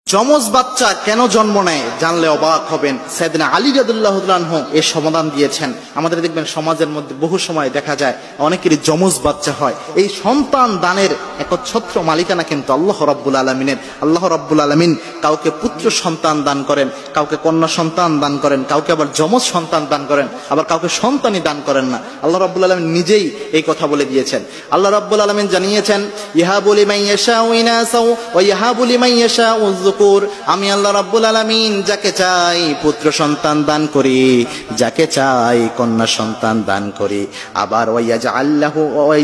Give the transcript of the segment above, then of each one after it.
যমজ বাচ্চা কেন জন্ম নেয় জানলে অবাক হবেন। সাইয়েদনা আলী রাদিয়াল্লাহু তাআলা আনহু এর সমাধান দিয়েছেন। আমাদের দেখবেন সমাজের মধ্যে বহু সময় দেখা যায় অনেকেরই যমজ বাচ্চা হয়। এই সন্তান দানের একচ্ছত্র মালিকানা কিন্তু আল্লাহ রাব্বুল আলামিনের। আল্লাহ রাব্বুল আলামিন কাউকে পুত্র সন্তান দান করেন, কাউকে কন্যা সন্তান দান করেন, কাউকে আবার যমজ সন্তান দান করেন, আবার কাউকে সন্তানই দান করেন না। আল্লাহ রাব্বুল আলামিন নিজেই এই কথা বলে দিয়েছেন। আল্লাহ রাব্বুল আলামিন জানিয়েছেন, ইয়াহাবু লিমান ইয়াশাউ ইনাসাও ওয়া ইয়াহাবু লিমান ইয়াশাউ যুকুর। আমি আল্লাহ রাব্বুল আলামিন যাকে চাই পুত্র সন্তান দান করি, যাকে চাই কন্যা সন্তান দান করি। আবার ওয়া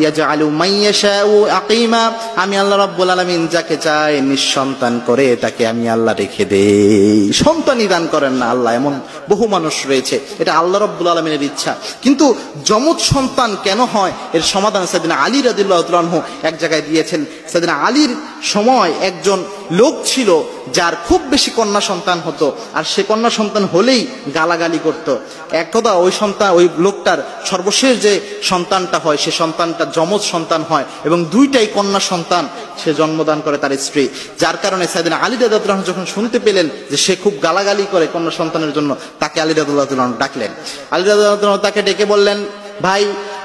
ইয়াজআলু মান ইয়াশাউ আকিমা। আমি আল্লাহ রাব্বুল আলামিন যাকে চাই নিঃসন্তান করে তাকে আমি আল্লাহ রেখে দেই, সন্তানই দান করেন না আল্লাহ। এমন বহু মানুষ রয়েছে, এটা আল্লাহ রাব্বুল আলামিনের ইচ্ছা। কিন্তু যমজ সন্তান কেন হয় এর সমাধান সাইয়েদনা আলী রাদিয়াল্লাহু তাআলা আনহু এক জায়গায় দিয়েছেন। সাইয়েদনা আলীর সময় একজন লোক ছিল যার খুব বেশি কন্যা সন্তান হতো, আর সে কন্যা সন্তান হলেই গালাগালি করত। একদা ওই লোকটার সর্বশেষ যে সন্তানটা হয় সে সন্তানটা যমজ সন্তান হয় এবং দুইটাই কন্যা সন্তান সে জন্মদান করে তার স্ত্রী। যার কারণে সাইয়েদনা আলী রাদিয়াল্লাহু আনহু যখন শুনতে পেলেন যে সে খুব গালাগালি করে কন্যা সন্তানের জন্য, তাকে আলী রাদিয়াল্লাহু আনহু ডাকলেন। আলী রাদিয়াল্লাহু আনহু তাকে ডেকে বললেন, ভাই,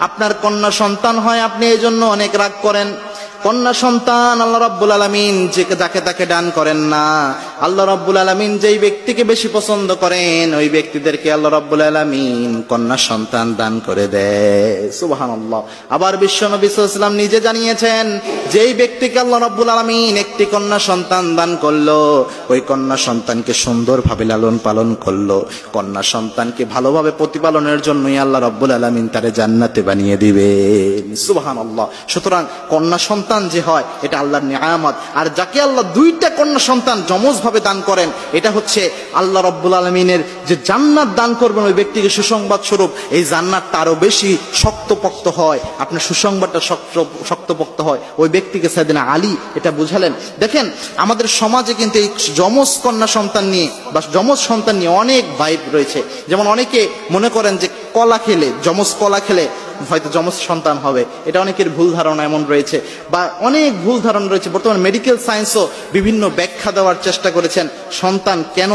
আপনার কন্যা সন্তান হয়, আপনি এই জন্য অনেক রাগ করেন। কন্যা সন্তান আল্লাহ রাব্বুল আলামিন যাকে তাকে দান করেন না। আল্লাহ রাব্বুল আলামিন যেই ব্যক্তিকে বেশি পছন্দ করেন ওই ব্যক্তিদেরকে আল্লাহ রাব্বুল আলামিন কন্যা সন্তান দান করে দেয়। সুবহানাল্লাহ। আবার বিশ্বনবী সাল্লাল্লাহু আলাইহি ওয়াসাল্লাম নিজে জানিয়েছেন, যেই ব্যক্তিকে আল্লাহ রাব্বুল আলামিন একটি কন্যা সন্তান দান করলো, ওই কন্যা সন্তানকে সুন্দরভাবে লালন পালন করলো, কন্যা সন্তানকে ভালোভাবে প্রতিপালনের জন্যই আল্লাহ রাব্বুল আলামিন তারে জান্নাতে বানিয়ে দিবেন। সুবহানাল্লাহ। সুতরাং কন্যা সন্তান যে হয় এটা আল্লাহর নিয়ামত। আর যাকে আল্লাহ দুইটা কন্যা সন্তান যমজ ভাবে দান করেন, এটা হচ্ছে আল্লাহ রাব্বুল আলামিনের যে জান্নাত দান করবেন ওই ব্যক্তিকে সুসংবাদ স্বরূপ। এই জান্নাতটা আরো বেশি শক্তপোক্ত হয়, আপনার সুসংবাদটা শক্তপোক্ত হয়। ওই ব্যক্তিকে সাইয়েদনা আলী এটা বুঝালেন। দেখেন আমাদের সমাজে কিন্তু এই যমজ কন্যা সন্তান নিয়ে বা যমজ সন্তান নিয়ে অনেক ভাইব রয়েছে। যেমন অনেকে মনে করেন যে যমজ কলা খেলে হয়তো যমজ সন্তান হবে, এটা অনেকের ভুল ধারণা এমন রয়েছে, বা অনেক ভুল ধারণা রয়েছে। বর্তমানে মেডিকেল সায়েন্সও বিভিন্ন ব্যাখ্যা দেওয়ার চেষ্টা করেছেন সন্তান কেন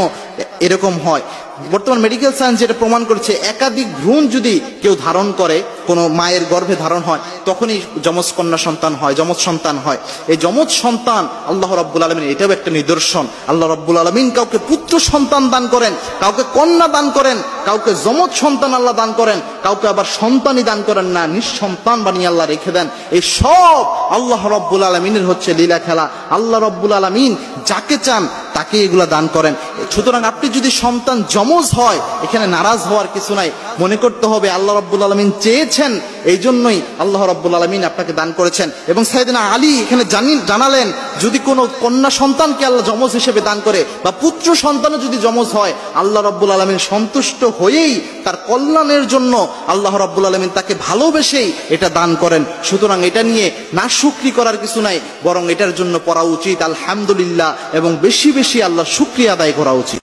এরকম হয়। বর্তমান মেডিকেল সায়েন্স যেটা প্রমাণ করেছে, একাধিক ভ্রূণ যদি কেউ ধারণ করে, কোনো মায়ের গর্ভে ধারণ হয়, তখনই যমজ কন্যা সন্তান হয়, যমজ সন্তান হয়। এই যমজ সন্তান আল্লাহ রাব্বুল আলামিন এটাও একটা নিদর্শন। আল্লাহ রাব্বুল আলামিন কাউকে পুত্র সন্তান দান করেন, কাউকে কন্যা দান করেন, কাউকে যমজ সন্তান আল্লাহ দান করেন, কাউকে আবার সন্তানই দান করেন না, নিঃসন্তান বানিয়ে আল্লাহ রেখে দেন। এই সব আল্লাহ রাব্বুল আলামিনের হচ্ছে লীলা খেলা। আল্লাহ রাব্বুল আলামিন যাকে চান তাকে এগুলা দান করেন। সুতরাং আপনি যদি সন্তান যমজ হয়, এখানে নারাজ হওয়ার কিছু নাই। মনে করতে হবে আল্লাহ রাব্বুল আলামিন চেয়েছেন, এই জন্যই আল্লাহ রাব্বুল আলামিন আপনাকে দান করেছেন। এবং সাইয়েদনা আলী এখানে জানালেন, যদি কোনো কন্যা সন্তানকে আল্লাহ যমজ হিসেবে দান করে বা পুত্র সন্তানও যদি যমজ হয়, আল্লাহ রাব্বুল আলামিন সন্তুষ্ট হয়েই তার কল্যাণের জন্য আল্লাহ রাব্বুল আলামিন তাকে ভালোবেসেই এটা দান করেন। সুতরাং এটা নিয়ে নাশুকরি করার কিছু নাই, বরং এটার জন্য পড়া উচিত আলহামদুলিল্লাহ এবং বেশি বেশি আল্লাহর শুকরিয়া আদায় করা উচিত।